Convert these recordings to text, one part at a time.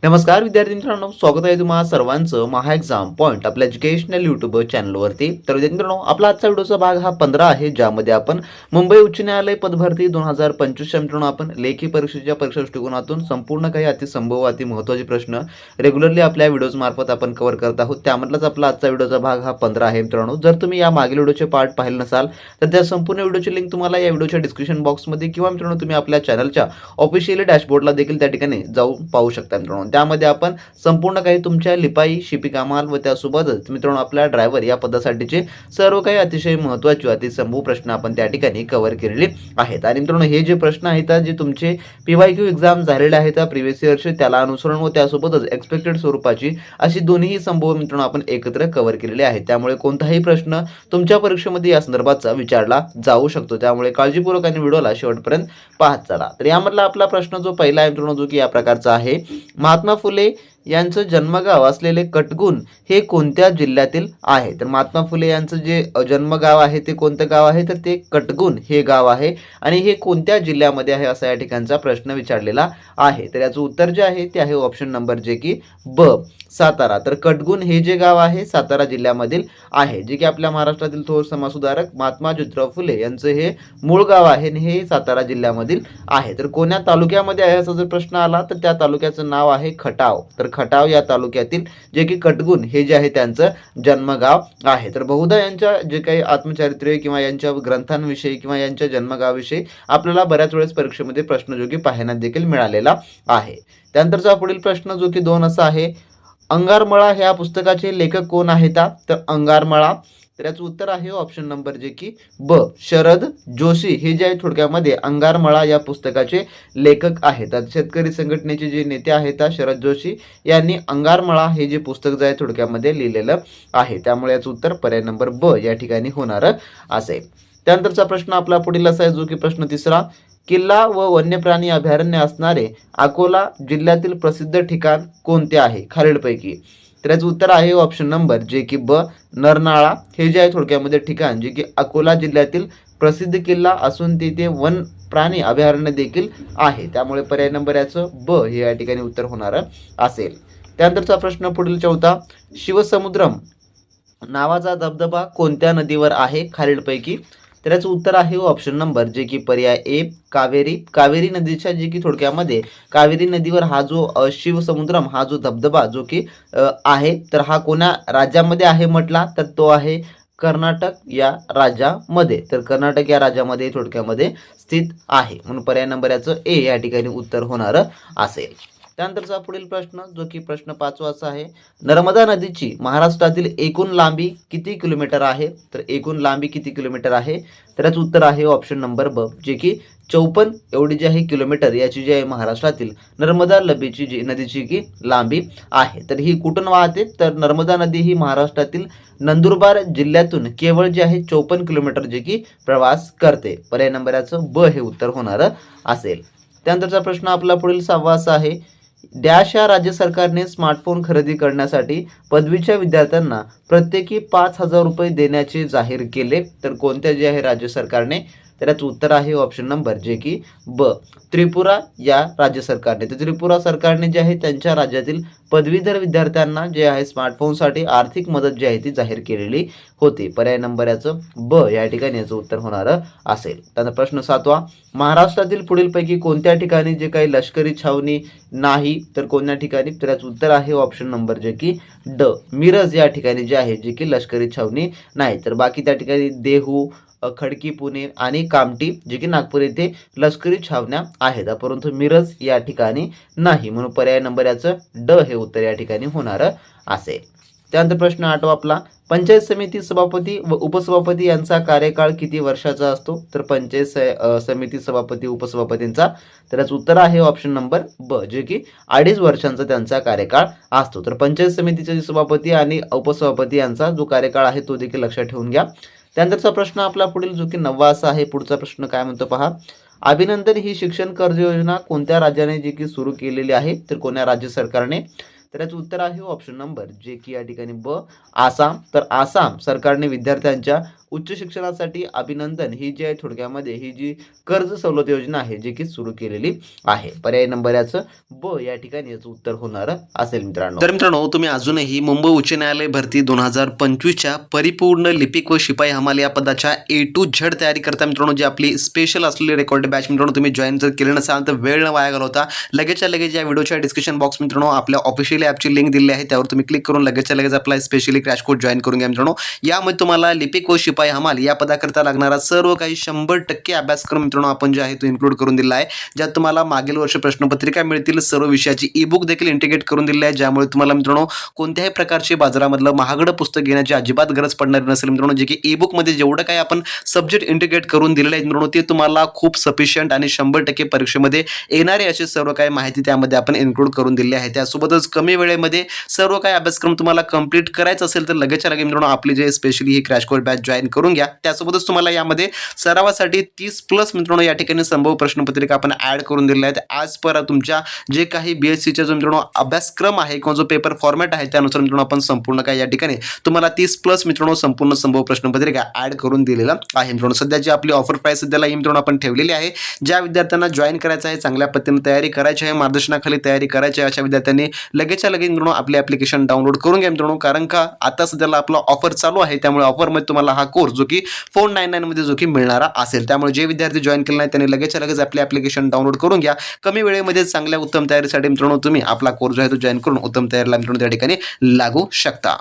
नमस्कार विद्यार्थी मित्रांनो, स्वागत आहे तुम्हा सर्वांचं महा एक्झाम पॉईंट आपल्या एज्युकेशनल यूट्यूब चॅनलवरती। तर विद्यार्थी मित्रांनो, आपला आजचा व्हिडिओचा भाग हा 15 आहे, ज्यामध्ये आपण मुंबई उच्च न्यायालय पदभरती 2025 मित्रांनो आपण लेखी परीक्षेच्या परीक्षा दृष्टिकोनातून संपूर्ण काही अतिसंभव अति महत्त्वाचे प्रश्न रेग्युलरली आपल्या व्हिडिओज मार्फत आपण कव्हर करत आहोत। त्यामधलाच आपला आजचा व्हिडिओचा भाग हा 15 आहे मित्रांनो। जर तुम्ही या मागील व्हिडिओचे पार्ट पाहिले नसाल तर त्या संपूर्ण व्हिडिओची लिंक तुम्हाला या व्हिडिओच्या डिस्क्रिप्शन बॉक्समध्ये किंवा मित्रांनो तुम्ही आपल्या चॅनलच्या ऑफिशियल डॅशबोर्डला देखील त्या ठिकाणी जाऊन पाहू शकता मित्रांनो। त्यामध्ये आपण संपूर्ण काही तुमच्या लिपाई, शिपी कामाल व त्यासोबतच मित्रांनो आपल्या ड्रायव्हर या पदासाठीचे सर्व काही अतिशय महत्त्वाचे अतिसंभव प्रश्न आपण त्या ठिकाणी कव्हर केलेले आहेत। आणि मित्रांनो हे जे प्रश्न आहेत जे तुमचे PYQ एक्झाम झालेले आहेत प्रिव्हियस इयरचे त्याला अनुसरून व त्यासोबतच एक्सपेक्टेड स्वरूपाची अशी दोन्ही संभव मित्रांनो आपण एकत्र कव्हर केलेले आहेत। त्यामुळे कोणताही प्रश्न तुमच्या परीक्षेमध्ये या संदर्भाचा विचारला जाऊ शकतो। त्यामुळे काळजीपूर्वक आणि व्हिडिओला शेवटपर्यंत पाहत चला। तर यामधला आपला प्रश्न जो पहिला आहे मित्रांनो जो की या प्रकारचा आहे, महात्मा फुले यांचं जन्मगाव असलेले कटगुण हे कोणत्या जिल्ह्यातील आहे? तर महात्मा फुले यांचं जे जन्मगाव आहे ते कोणतं गाव आहे? तर ते कटगुण हे गाव आहे आणि हे कोणत्या जिल्ह्यामध्ये आहे असा या ठिकाणचा प्रश्न विचारलेला आहे। तर याचं उत्तर जे आहे ते आहे ऑप्शन नंबर जे की ब, सातारा। तर कटगुण हे जे गाव आहे सातारा जिल्ह्यामधील आहे, जे की आपल्या महाराष्ट्रातील थोर समाजसुधारक महात्मा ज्योतिराव फुले यांचं हे मूळ गाव आहे आणि हे सातारा जिल्ह्यामधील आहे। तर कोण्या तालुक्यामध्ये आहे असा जर प्रश्न आला तर त्या तालुक्याचं नाव आहे खटाव। तर खटाव या तालुक्यातील जे की कटगुण हे जे आहे त्यांचं जन्मगाव आहे। तर बहुधा यांच्या जे काही आत्मचरित्र किंवा यांच्या ग्रंथांविषयी किंवा यांच्या जन्मगावाविषयी आपल्याला बऱ्याच वेळेस परीक्षेमध्ये प्रश्न जो की पाहण्यात देखील मिळालेला आहे। त्यानंतरचा पुढील प्रश्न जो की 2 असा आहे, अंगारमळा ह्या पुस्तकाचे लेखक कोण आहेत? तर अंगारमळा, तर याचं उत्तर आहे ऑप्शन नंबर जे की ब, शरद जोशी हे जे आहे थोडक्यामध्ये अंगारमळा या पुस्तकाचे लेखक आहेत। शेतकरी संघटनेचे जे नेते आहेत शरद जोशी यांनी अंगारमळा हे जे पुस्तक जे आहे थोडक्यामध्ये लिहिलेलं आहे। त्यामुळे याचं उत्तर पर्याय नंबर ब या ठिकाणी होणार असेल। त्यानंतरचा प्रश्न आपला पुढील असा आहे जो की प्रश्न तिसरा, किल्ला व वन्यप्राणी अभयारण्य असणारे अकोला जिल्ह्यातील प्रसिद्ध ठिकाण कोणते आहे खालीलपैकी? तर याचं उत्तर आहे ऑप्शन नंबर जे की ब, नरनाळा हे जे आहे थोडक्यामध्ये ठिकाण जे की अकोला जिल्ह्यातील प्रसिद्ध किल्ला असून तिथे वन प्राणी अभयारण्य देखील आहे। त्यामुळे पर्याय नंबर याचं ब हे या ठिकाणी उत्तर होणार असेल। त्यानंतरचा प्रश्न पुढील चौथा, शिवसमुद्रम नावाचा धबधबा कोणत्या नदीवर आहे खालीलपैकी? तर याचं उत्तर आहे ऑप्शन नंबर जे की पर्याय ए, कावेरी। कावेरी नदीच्या जे की थोडक्यामध्ये कावेरी नदीवर हा जो शिवसमुद्रम हा जो धबधबा जो की आहे तर हा कोणा राज्यामध्ये आहे म्हटला तर तो आहे कर्नाटक या राज्यामध्ये। तर कर्नाटक या राज्यामध्ये थोडक्यामध्ये स्थित आहे, म्हणून पर्याय नंबर याचं ए या ठिकाणी उत्तर होणार असेल। त्यानंतरचा पुढील प्रश्न जो की प्रश्न 5वा असा आहे, नर्मदा नदीची महाराष्ट्रातील एकूण लांबी किती किलोमीटर आहे? तर एकूण लांबी किती किलोमीटर आहे? तर याचं उत्तर आहे ऑप्शन नंबर ब जे की 54 एवढी जी आहे किलोमीटर याची जी आहे महाराष्ट्रातील नर्मदा नदीची की लांबी आहे। तर ही कुठून वाहते? तर नर्मदा नदी ही महाराष्ट्रातील नंदुरबार जिल्ह्यातून केवळ जे आहे 54 किलोमीटर जे की प्रवास करते। पर्याय नंबर याचं ब हे उत्तर होणार असेल। त्यानंतरचा प्रश्न आपला पुढील 6वा असा आहे, डॅश या राज्य सरकारने स्मार्टफोन खरेदी करण्यासाठी पदवीच्या विद्यार्थ्यांना प्रत्येकी 5,000 रुपये देण्याचे जाहीर केले। तर कोणत्या जे आहे राज्य सरकारने? तर याचं उत्तर आहे ऑप्शन नंबर जे की ब, त्रिपुरा या राज्य सरकारने। तर त्रिपुरा सरकारने जे आहे त्यांच्या राज्यातील पदवीधर विद्यार्थ्यांना जे आहे स्मार्टफोनसाठी आर्थिक मदत जी आहे ती जाहीर केलेली होती। पर्याय नंबर याचं ब या ठिकाणी याचं उत्तर होणार असेल। त्यानंतर प्रश्न 7वा, महाराष्ट्रातील पुढीलपैकी कोणत्या ठिकाणी जे काही लष्करी छावणी नाही? तर कोणत्या ठिकाणी? तर याचं उत्तर आहे ऑप्शन नंबर जे की ड, मिरज या ठिकाणी जे आहे जे की लष्करी छावणी नाही। तर बाकी त्या ठिकाणी देहू, खडकी, पुणे आणि कामठी जे की नागपूर येथे लष्करी छावण्या आहेत, परंतु मिरज या ठिकाणी नाही, म्हणून पर्याय नंबर याचं ड हे उत्तर या ठिकाणी होणार असेल। त्यानंतर प्रश्न 8वा आपला, पंचायत समिती सभापती व उपसभापती यांचा कार्यकाळ किती वर्षाचा असतो? तर पंचायत समिती सभापती उपसभापतींचा तर याचं उत्तर आहे ऑप्शन नंबर ब जे की 2.5 वर्षांचा त्यांचा कार्यकाळ असतो। तर पंचायत समितीचे सभापती आणि उपसभापती यांचा जो कार्यकाळ आहे तो देखील लक्षात ठेवून घ्या। त्यानंतरचा प्रश्न आपला पुढील जो की 9वा असा आहे, पुढचा प्रश्न काय म्हणतो पहा, अभिनंदन ही शिक्षण कर्ज योजना कोणत्या राज्याने जी की सुरू केलेली आहे? तर कोणत्या राज्य सरकारने? तर याचं उत्तर आहे ऑप्शन नंबर जे की या ठिकाणी ब आसाम. तर आसाम सरकारने विद्यार्थ्यांच्या उच्च शिक्षणासाठी अभिनंदन ही जी आहे थोडक्यामध्ये ही जी कर्ज सवलत योजना आहे जे की सुरू केलेली आहे. पर्याय नंबर याचं ब या ठिकाणी याचं उत्तर होणार असेल मित्रांनो. तर मित्रांनो, तुम्ही अजूनही मुंबई उच्च न्यायालय भरती 2025च्या परिपूर्ण लिपिक व शिपाई हमाल या पदाच्या A to Z तयारी करता मित्रांनो, जी आपली स्पेशल असलेली रेकॉर्ड बॅच मित्रांनो, तुम्ही जॉईन जर केलं नसाल तर वेळ न वाया घालवता लगेचच्या लगेच या व्हिडिओच्या डिस्क्रिप्शन बॉक्स मित्रांनो आपल्या ऑफिशियल ॲपची लिंक दिली आहे, त्यावर तुम्ही क्लिक करून लगेचच्या लगेच आपला स्पेशली क्रॅश कोर्स जॉईन करून घ्या मित्रांनो. यामध्ये तुम्हाला लिपिक व शिपाई हमाल या पदाकरता लागणारा सर्व काही 100% अभ्यासक्रम मित्रांनो आपण जे आहे तो इन्क्लूड करून दिला आहे, ज्यात तुम्हाला मागील वर्ष प्रश्नपत्रिका मिळतील, सर्व विषयाची ई बुक देखील इंटिग्रेट करून दिली आहे, ज्यामुळे तुम्हाला मित्रांनो कोणत्याही प्रकारचे बाजारामधलं महागडं पुस्तक घेण्याची अजिबात गरज पडणार नसेल मित्रांनो. जे की ई बुक मध्ये जेवढं काही आपण सब्जेक्ट इंटिग्रेट करून दिलेले आहेत मित्रांनो, ते तुम्हाला खूप सफिशियंट आणि 100% परीक्षेमध्ये येणारे असे सर्व काही माहिती त्यामध्ये आपण इन्क्लूड करून दिली आहे. त्यासोबतच कमी वेळेमध्ये सर्व काही अभ्यासक्रम तुम्हाला कंप्लीट करायचा असेल तर लगेचच्या लगे मित्रांनो आपली जे स्पेशली ही क्रॅश कोर्स बॅच जॉईन करून घ्या. त्यासोबतच तुम्हाला यामध्ये सरावासाठी 30+ मित्रांनो या ठिकाणी संभव प्रश्नपत्रिका आपण ऍड करून दिलेल्या आहेत. आज पर तुमच्या जे काही BScच्या जो मित्रांनो अभ्यासक्रम आहे किंवा जो पेपर फॉर्मॅट आहे त्यानुसार मित्रांनो आपण संपूर्ण काही या ठिकाणी तुम्हाला 30+ मित्रांनो संपूर्ण संभव प्रश्नपत्रिका ऍड करून दिलेला आहे मित्रांनो. सध्याची आपली ऑफर प्राइस सध्याला ही मित्रांनो आपण ठेवलेली आहे. ज्या विद्यार्थ्यांना जॉईन करायचं आहे, चांगल्या पद्धतीने तयारी करायची आहे, मार्गदर्शनाखाली तयारी करायची आहे, अशा विद्यार्थ्यांनी लगेचच्या लगेच मित्रांनो आपले ॲप्लिकेशन डाउनलोड करून घ्या मित्रांनो. कारण का आता सध्याला आपला ऑफर चालू आहे, त्यामुळे ऑफरमध्ये तुम्हाला हा कोर्स जो की 499 मध्ये जो की मिळणारा असेल. त्यामुळे जे विद्यार्थी जॉईन केले नाही त्यांनी लगेचच्या लगेच आपले ॲप्लिकेशन डाउनलोड करून घ्या. कमी वेळेमध्ये चांगल्या उत्तम तयारीसाठी मित्रांनो तुम्ही आपला कोर्स जो आहे तो जॉईन करून उत्तम तयारीला मित्रांनो त्या ठिकाणी लागू शकता.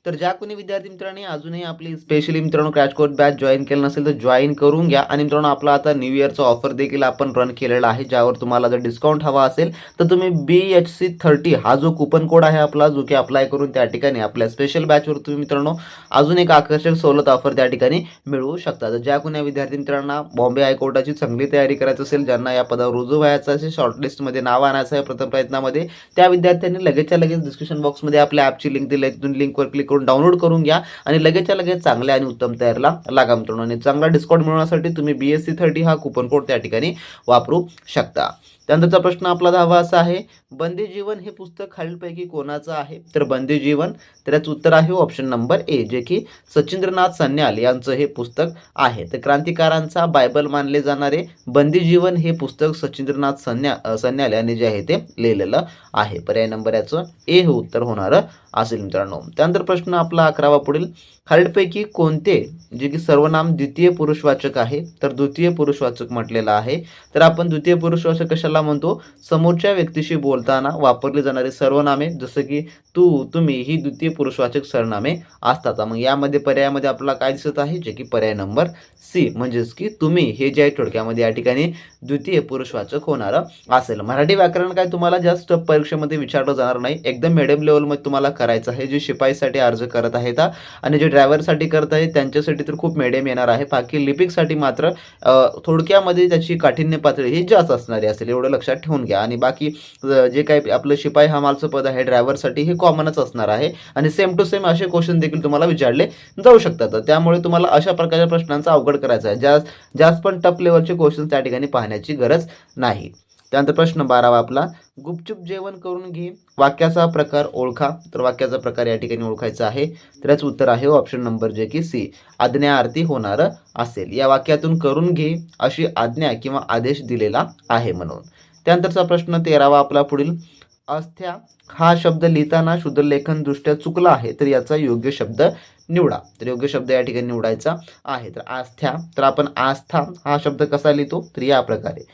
तर ज्या कोणी विद्यार्थी मित्रांनी अजूनही आपली स्पेशली मित्रांनो क्रॅश कोर्स बॅच जॉईन केलं नसेल तर जॉईन करून घ्या. आणि मित्रांनो आपला आता न्यू इयरचा ऑफर देखील आपण रन केलेला आहे, ज्यावर तुम्हाला जर डिस्काउंट हवा असेल तर तुम्ही BHC30 हा जो कुपन कोड आहे आपला जो की अप्लाय करून त्या ठिकाणी आपल्या स्पेशल बॅचवर तुम्ही मित्रांनो अजून एक आकर्षक सवलत ऑफर त्या ठिकाणी मिळवू शकता. तर ज्या कोणी विद्यार्थी मित्रांना बॉम्बे हायकोर्टाची चांगली तयारी करायची असेल, ज्यांना या पदावर रुजू व्हायचं असेल, शॉर्टलिस्टमध्ये नाव आणायचं आहे प्रथम प्रयत्नामध्ये, त्या विद्यार्थ्यांनी लगेचच्या लगेच डिस्क्रिप्शन बॉक्समध्ये आपल्या ॲपची लिंक दिली आहे, तिथून लिंकवर क्लिक करून डाउनलोड करून घ्या आणि लगेचच्या लगेच चांगल्या आणि उत्तम तयारीला लागा मित्रांनो. आणि चांगला डिस्काउंट मिळवण्यासाठी तुम्ही BSc30 हा कुपन कोड त्या ठिकाणी वापरू शकता. त्यानंतरचा प्रश्न आपला 10वा असा आहे, बंदी जीवन हे पुस्तक खालीलपैकी कोणाचं आहे? तर बंदी जीवन, तर याचं उत्तर आहे ऑप्शन नंबर ए जे की सचिंद्रनाथ सन्याल यांचं हे पुस्तक आहे. तर क्रांतिकारांचा बायबल मानले जाणारे बंदी जीवन हे पुस्तक सचिंद्रनाथ सन्याल यांनी जे आहे ते लिहिलेलं आहे. पर्याय नंबर याचं ए हे उत्तर होणार असेल मित्रांनो. त्यानंतर प्रश्न आपला 11वा पुढील, खालीलपैकी कोणते जे की सर्वनाम द्वितीय पुरुषवाचक आहे? तर द्वितीय पुरुषवाचक म्हटलेलं आहे. तर आपण द्वितीय पुरुषवाचक कशाला म्हणतो? समोरच्या व्यक्तीशी बोलताना वापरली जाणारी सर्वनामे जसं की तू, तुम्ही ही द्वितीय पुरुषवाचक सर्वनामे असतात. मग यामध्ये पर्यायामध्ये आपल्याला काय दिसत आहे? जे की पर्याय नंबर सी म्हणजेच की तुम्ही हे जे आहे थोडक्यामध्ये या ठिकाणी द्वितीय पुरुषवाचक होणार असेल. मराठी व्याकरण काय तुम्हाला जास्त परीक्षेमध्ये विचारलं जाणार नाही, एकदम मिडियम लेवलमध्ये तुम्हाला करायचं आहे. जे शिपाईसाठी अर्ज करत आहेत आणि जे ड्रायव्हरसाठी करत आहेत त्यांच्यासाठी तर खूप मिडियम येणार आहे. बाकी लिपिकसाठी मात्र थोडक्यामध्ये त्याची काठिण्य पातळी ही जास्त असणारी असेल, एवढं लक्षात ठेवून घ्या. आणि बाकी जे काही आपलं शिपाई हमालचं पद आहे ड्रायव्हरसाठी हे कॉमनच असणार आहे आणि सेम टू सेम असे क्वेश्चन देखील तुम्हाला विचारले जाऊ शकतात. त्यामुळे तुम्हाला अशा प्रकारच्या प्रश्नांचा अवघड करायचा आहे, जास्त पण टफ लेवलचे क्वेश्चन त्या ठिकाणी पाहण्याची गरज नाही. त्यानंतर प्रश्न 12वा आपला, गुपचूप जेवण करून घे वाक्याचा प्रकार ओळखा. तर वाक्याचा प्रकार या ठिकाणी ओळखायचा आहे. तर याचं उत्तर आहे ऑप्शन नंबर जे की सी आज्ञार्थी होणार असेल. या वाक्यातून करून घे अशी आज्ञा किंवा आदेश दिलेला आहे म्हणून. त्यानंतरचा प्रश्न 13वा आपला पुढील, अस्थ्या हा शब्द लिहिताना शुद्धलेखन दृष्ट्या चुकला आहे, तर याचा योग्य शब्द निवडा. तर योग्य शब्द या ठिकाणी निवडायचा आहे. तर आस्थ्या, तर आपण आस्था हा शब्द कसा लिहितो? तर या प्रकारे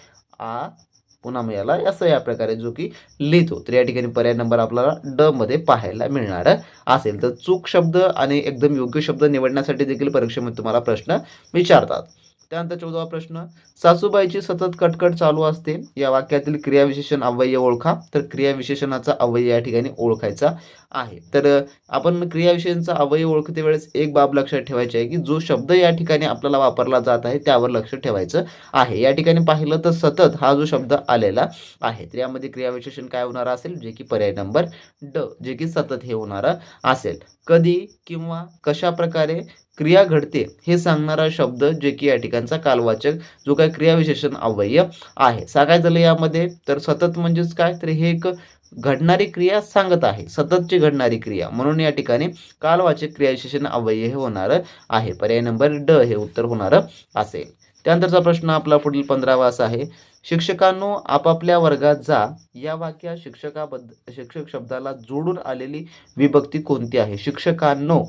पुन्हा याला असं या प्रकारे जो की लिहितो. तर या ठिकाणी पर्याय नंबर आपल्याला ड मध्ये पाहायला मिळणार असेल. तर चूक शब्द आणि एकदम योग्य शब्द निवडण्यासाठी देखील परीक्षेमध्ये तुम्हाला प्रश्न विचारतात. त्यानंतर 14वा प्रश्न, सासूबाईची सतत कटकट चालू असते या वाक्यातील क्रियाविशेषण अव्यय ओळखा. तर क्रियाविशेषणाचा अव्यय या ठिकाणी ओळखायचा आहे. तर आपण क्रियाविशेषणाचा अव्यय ओळखते वेळेस एक बाब लक्षात ठेवायची आहे की जो शब्द या ठिकाणी आपल्याला वापरला जात आहे त्यावर लक्ष ठेवायचं आहे. या ठिकाणी पाहिलं तर सतत हा जो शब्द आलेला आहे, तर यामध्ये क्रियाविशेषण काय होणार असेल? जे की पर्याय नंबर ड जे की सतत हे होणार असेल. कधी किंवा कशा प्रकारे क्रिया घडते हे सांगणारा शब्द जे की या ठिकाणचा कालवाचक जो काय क्रियाविशेषण अव्यय आहे. सांगायचं झालं यामध्ये तर सतत म्हणजेच काय? तर हे एक घडणारी क्रिया सांगत आहे, सततची घडणारी क्रिया, म्हणून या ठिकाणी कालवाचक क्रियाविशेषण अव्यय हे होणार आहे. पर्याय नंबर ड हे उत्तर होणार असेल. त्यानंतरचा प्रश्न आपला पुढील 15वा असा आहे, शिक्षकांनो आपापल्या वर्गात जा या वाक्यात शिक्षक शब्दाला जोडून आलेली विभक्ती कोणती आहे? शिक्षकांनो,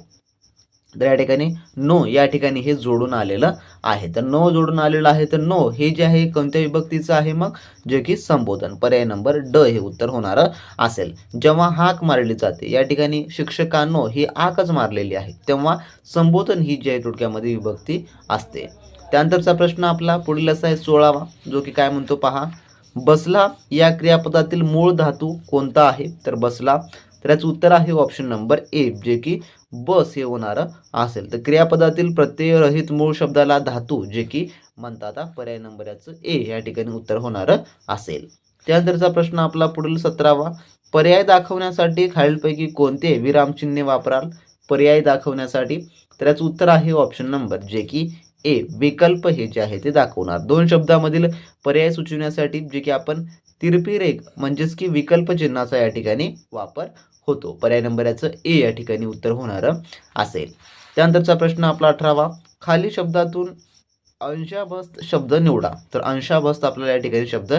तर या ठिकाणी नो या ठिकाणी हे जोडून आलेलं आहे. तर नो जोडून आलेलं आहे, तर नो हे जे आहे कोणत्या विभक्तीचं आहे मग? जे की संबोधन. पर्याय नंबर ड हे उत्तर होणार असेल. जेव्हा हाक मारली जाते, या ठिकाणी शिक्षकांनो ही हाकच मारलेली आहे, तेव्हा संबोधन ही जी आहे थोडक्यामध्ये विभक्ती असते. त्यानंतरचा प्रश्न आपला पुढील असा आहे 16वा, जो की काय म्हणतो पहा, बसला या क्रियापदातील मूळ धातू कोणता आहे? तर बसला, तर याचं उत्तर आहे ऑप्शन नंबर ए, जे की बस हे होणार असेल. तर क्रियापदातील प्रत्ययरहित मूळ शब्दाला धातू जे की म्हणतात. पर्याय नंबर याचं ए या ठिकाणी उत्तर होणार असेल. त्यानंतरचा प्रश्न आपला पुढील 17वा, पर्याय दाखवण्यासाठी खालीलपैकी कोणते विरामचिन्हे वापराल? पर्याय दाखवण्यासाठी, तर याचं उत्तर आहे ऑप्शन नंबर जे की ए, विकल्प हे जे आहे ते दाखवणार. दोन शब्दामधील पर्याय सुचविण्यासाठी जे की आपण तिरपी रेघ म्हणजेच की विकल्प चिन्हाचा या ठिकाणी वापर होतो. पर्याय नंबर याचं ए या ठिकाणी उत्तर होणार असेल. त्यानंतरचा प्रश्न आपला 18वा, खाली शब्दातून अंशाभस्त शब्द निवडा. तर अंशाभस्त आपल्याला या ठिकाणी शब्द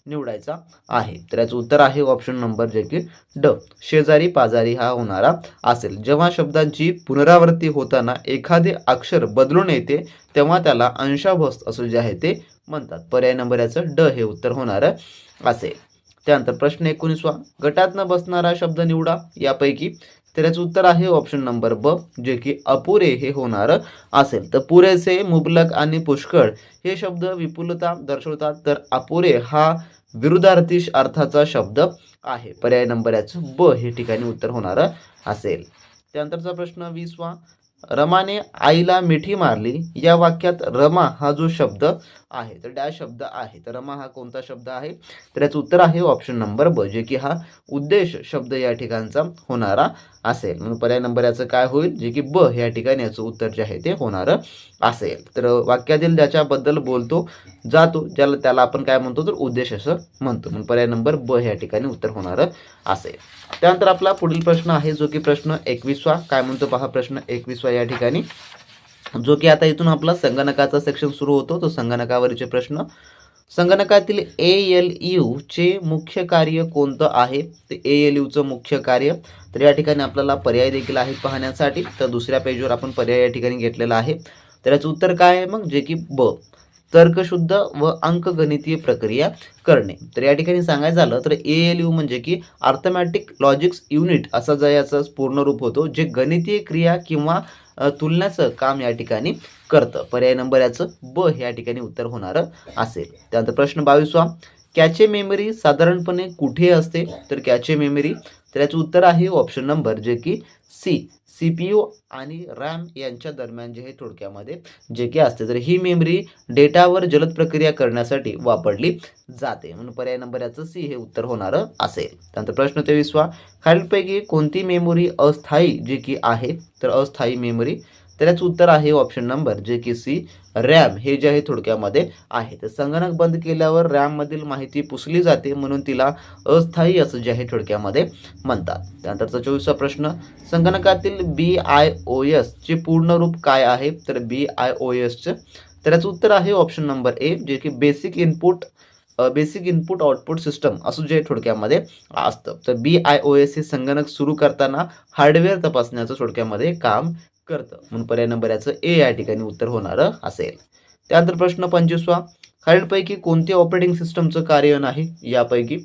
निवडायचा आहे. तर याचं उत्तर आहे ऑप्शन नंबर जे की ड, शेजारी पाजारी हा होणारा असेल. जेव्हा शब्दांची पुनरावृत्ती होताना एखादे अक्षर बदलून येते तेव्हा त्याला अंशाभस्त असं जे आहे ते म्हणतात. पर्याय नंबर याचं ड हे उत्तर होणार असेल. त्यानंतर प्रश्न 19वा, गटातनं बसणारा शब्द निवडा यापैकी. तर याचं उत्तर आहे ऑप्शन नंबर ब, जे की अपुरे हे होणार असेल. तर पुरेसे, मुबलक आणि पुष्कळ हे शब्द विपुलता दर्शवतात, तर अपुरे हा विरुद्धार्थी अर्थाचा शब्द आहे. पर्याय नंबर याचं ब हे ठिकाणी उत्तर होणार असेल. त्यानंतरचा प्रश्न 20वा, रमाने आईला मिठी मारली या वाक्यात रमा हा जो शब्द आहे तर डॅश शब्द आहे. तर रमा हा कोणता शब्द आहे? तर याचं उत्तर आहे ऑप्शन नंबर ब, जे की हा उद्देश शब्द या ठिकाणचा होणारा असेल. म्हणून पर्याय नंबर याचं काय होईल? जे की ब या ठिकाणी याचं उत्तर जे आहे ते होणार असेल. तर वाक्यातील ज्याच्याबद्दल बोलतो जातो त्याला आपण काय म्हणतो? तर उद्देश असं म्हणतो. म्हणून पर्याय नंबर ब या ठिकाणी उत्तर होणार असेल. त्यानंतर आपला पुढील प्रश्न आहे जो की प्रश्न 21वा. काय म्हणतो पहा प्रश्न 21वा या ठिकाणी, जो की आता इथून आपला संगणकाचा सेक्शन सुरू होतो. तो संगणकावरचे प्रश्न, संगणकातील ALU चे मुख्य कार्य कोणतं आहे? ते ALU चं मुख्य कार्य, तर या ठिकाणी आपल्याला पर्याय देखील आहेत पाहण्यासाठी. तर दुसऱ्या पेजवर आपण पर्याय या ठिकाणी घेतलेला आहे. तर याचं उत्तर काय आहे मग? जे की ब, तर्कशुद्ध व अंकगणितीय प्रक्रिया करणे. तर या ठिकाणी सांगायचं झालं तर ALU म्हणजे की अर्थमॅटिक लॉजिक्स युनिट असा जो याचा पूर्ण रूप होतो, जे गणितीय क्रिया किंवा तुलनाचं काम या ठिकाणी करतं. पर्याय नंबर याचं ब या ठिकाणी उत्तर होणार असेल. त्यानंतर प्रश्न 22वा, कॅचे मेमरी साधारणपणे कुठे असते? तर कॅचे मेमरी, तर याचं उत्तर आहे ऑप्शन नंबर जे की सी, CPU आणि रॅम यांच्या दरम्यान जे हे थोडक्यामध्ये जे की असते. तर ही मेमरी डेटावर जलद प्रक्रिया करण्यासाठी वापरली जाते. म्हणून पर्याय नंबर याचं सी हे उत्तर होणार असेल. त्यानंतर प्रश्न 23वा, खालीलपैकी कोणती मेमरी अस्थायी जे की आहे? तर अस्थायी मेमरी, तर याचं उत्तर आहे ऑप्शन नंबर जे की सी, रॅम हे जे आहे थोडक्यामध्ये आहे. तर संगणक बंद केल्यावर रॅममधील माहिती पुसली जाते म्हणून तिला अस्थायी असं जे आहे थोडक्यामध्ये म्हणतात. त्यानंतरचा 24वा प्रश्न, संगणकातील BIOS चे पूर्ण रूप काय आहे? तर BIOS चे, तर याचं उत्तर आहे ऑप्शन नंबर ए, जे की बेसिक इनपुट आउटपुट सिस्टम असं जे थोडक्यामध्ये असतं. तर BIOS हे संगणक सुरू करताना हार्डवेअर तपासण्याचं थोडक्यामध्ये काम करतं. म्हणून पर्याय नंबर याचं ए या ठिकाणी उत्तर होणार असेल. त्यानंतर प्रश्न 25वा, खालीलपैकी कोणते ऑपरेटिंग सिस्टमचं कार्य नाही यापैकी?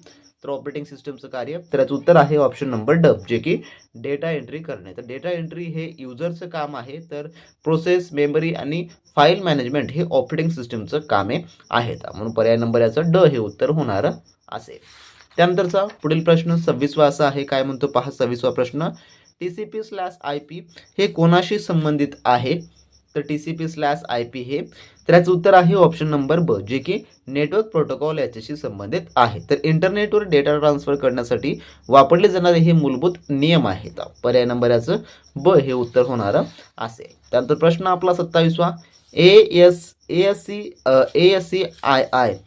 तर ऑपरेटिंग सिस्टमचं कार्य, तर याचं उत्तर आहे ऑप्शन नंबर ड, जे की डेटा एंट्री करणे. तर डेटा एंट्री हे युजरचं काम आहे, तर प्रोसेस, मेमरी आणि फाईल मॅनेजमेंट हे ऑपरेटिंग सिस्टमचं कामे आहेत. म्हणून पर्याय नंबर याचं ड हे उत्तर होणार असेल. त्यानंतरचा पुढील प्रश्न 26वा असा आहे. काय म्हणतो पहा 26वा प्रश्न, TCP/IP हे कोणाशी संबंधित आहे? तर TCP/IP हे, तर याचं उत्तर आहे ऑप्शन नंबर ब, जे की नेटवर्क प्रोटोकॉल याच्याशी संबंधित आहे. तर इंटरनेटवर डेटा ट्रान्सफर करण्यासाठी वापरले जाणारे हे मूलभूत नियम आहेत. पर्याय नंबर याचं ब हे उत्तर होणार असेल. त्यानंतर प्रश्न आपला 27वा, ASCII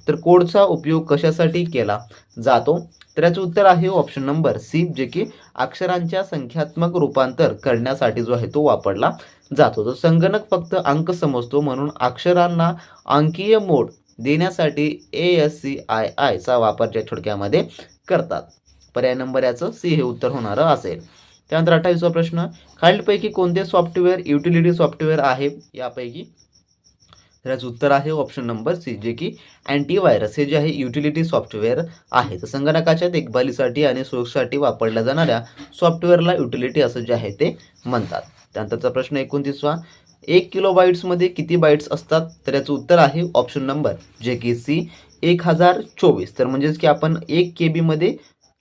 तर कोडचा उपयोग कशासाठी केला जातो? तर याचं उत्तर आहे ऑप्शन नंबर सी, जे की अक्षरांच्या संख्यात्मक रूपांतर करण्यासाठी जो आहे तो वापरला जातो. तर संगणक फक्त अंक समजतो म्हणून अक्षरांना अंकीय मोड देण्यासाठी ASCII चा वापर या थोडक्यामध्ये करतात. पर्याय नंबर याचं सी हे उत्तर होणारं असेल. त्यानंतर 28वा प्रश्न, खालीलपैकी कोणते सॉफ्टवेअर युटिलिटी सॉफ्टवेअर आहे यापैकी? तर याचं उत्तर आहे ऑप्शन नंबर सी, जे की अँटीव्हायरस हे जे आहे युटिलिटी सॉफ्टवेअर आहे. तर संगणकाच्या देखभालीसाठी आणि सुरक्षेसाठी वापरल्या जाणाऱ्या सॉफ्टवेअरला युटिलिटी असं जे आहे ते म्हणतात. त्यानंतरचा प्रश्न 29वा, 1 किलोबाईट्समध्ये किती बाईट्स असतात? तर याचं उत्तर आहे ऑप्शन नंबर जे की सी 1024. तर म्हणजेच की आपण 1 KB मध्ये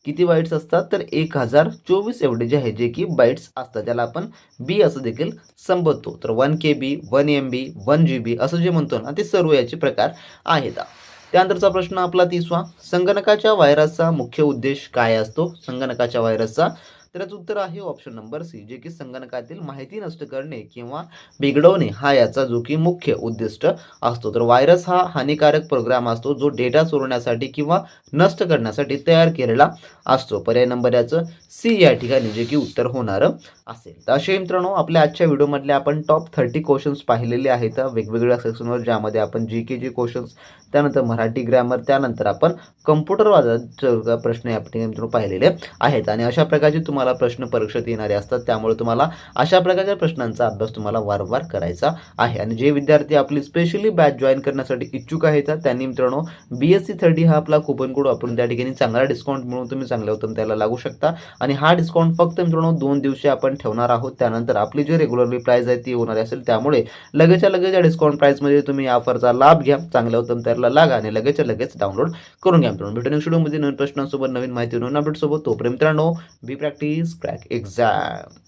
किती बाईट्स असतात? तर 1024 एवढे जे आहे जे की बाईट्स असतात, ज्याला आपण बी असं देखील संबोधतो. तर 1 KB, 1 MB, 1 GB असं जे म्हणतो ना, ते सर्व याचे प्रकार आहेत. त्यानंतरचा प्रश्न आपला 30वा, संगणकाच्या व्हायरसचा मुख्य उद्देश काय असतो? संगणकाच्या व्हायरसचा तर याचं उत्तर आहे ऑप्शन नंबर सी, जे की संगणकातील माहिती नष्ट करणे किंवा बिघडवणे हा याचा जो की मुख्य उद्दिष्ट असतो. तर व्हायरस हा हानिकारक प्रोग्राम असतो जो डेटा चोरण्यासाठी किंवा नष्ट करण्यासाठी तयार केलेला असतो. पर्याय नंबर याचं सी या ठिकाणी जे की उत्तर होणारं असेल. तर असे मित्रांनो, आपल्या आजच्या व्हिडिओमधले आपण टॉप 30 क्वेश्चन्स पाहिलेले आहेत वेगवेगळ्या सेक्शनवर, ज्यामध्ये आपण GK क्वेश्चन्स, त्यानंतर मराठी ग्रामर, त्यानंतर आपण कम्प्युटर वादाचे प्रश्न या ठिकाणी मित्रांनो पाहिलेले आहेत. आणि अशा प्रकारचे तुम्हाला प्रश्न परीक्षेत येणारे असतात, त्यामुळे तुम्हाला अशा प्रकारच्या प्रश्नांचा अभ्यास तुम्हाला वारंवार करायचा आहे. आणि जे विद्यार्थी आपली स्पेशली बॅच जॉईन करण्यासाठी इच्छुक आहेत त्यांनी मित्रांनो BSc 30 हा आपला कुपन कोड वापरून त्या ठिकाणी चांगला डिस्काउंट मिळून तुम्ही चांगल्या उत्तम त्याला लागू शकता. आणि हा डिस्काउंट फक्त मित्रांनो 2 दिवशी आपण ठेवणार आहोत. त्यानंतर आपली जी रेग्युलरली प्राइस आहे ती होणार असेल, त्यामुळे लगेचच्या लगेच या डिस्काउंट प्राइसमध्ये तुम्ही या ऑफरचा लाभ घ्या, चांगल्या उत्तम त्याला लागा आणि लगेचच्या लगेच डाउनलोड करून घ्या. मित्रांनो भेटून व्हिडिओमध्ये नवीन प्रश्नांसोबत, नवीन माहिती, नवीन अपडेट सोबत. तोपर्यंत मित्रांनो, बी प्रॅक्टिस क्रॅक एक्झाम.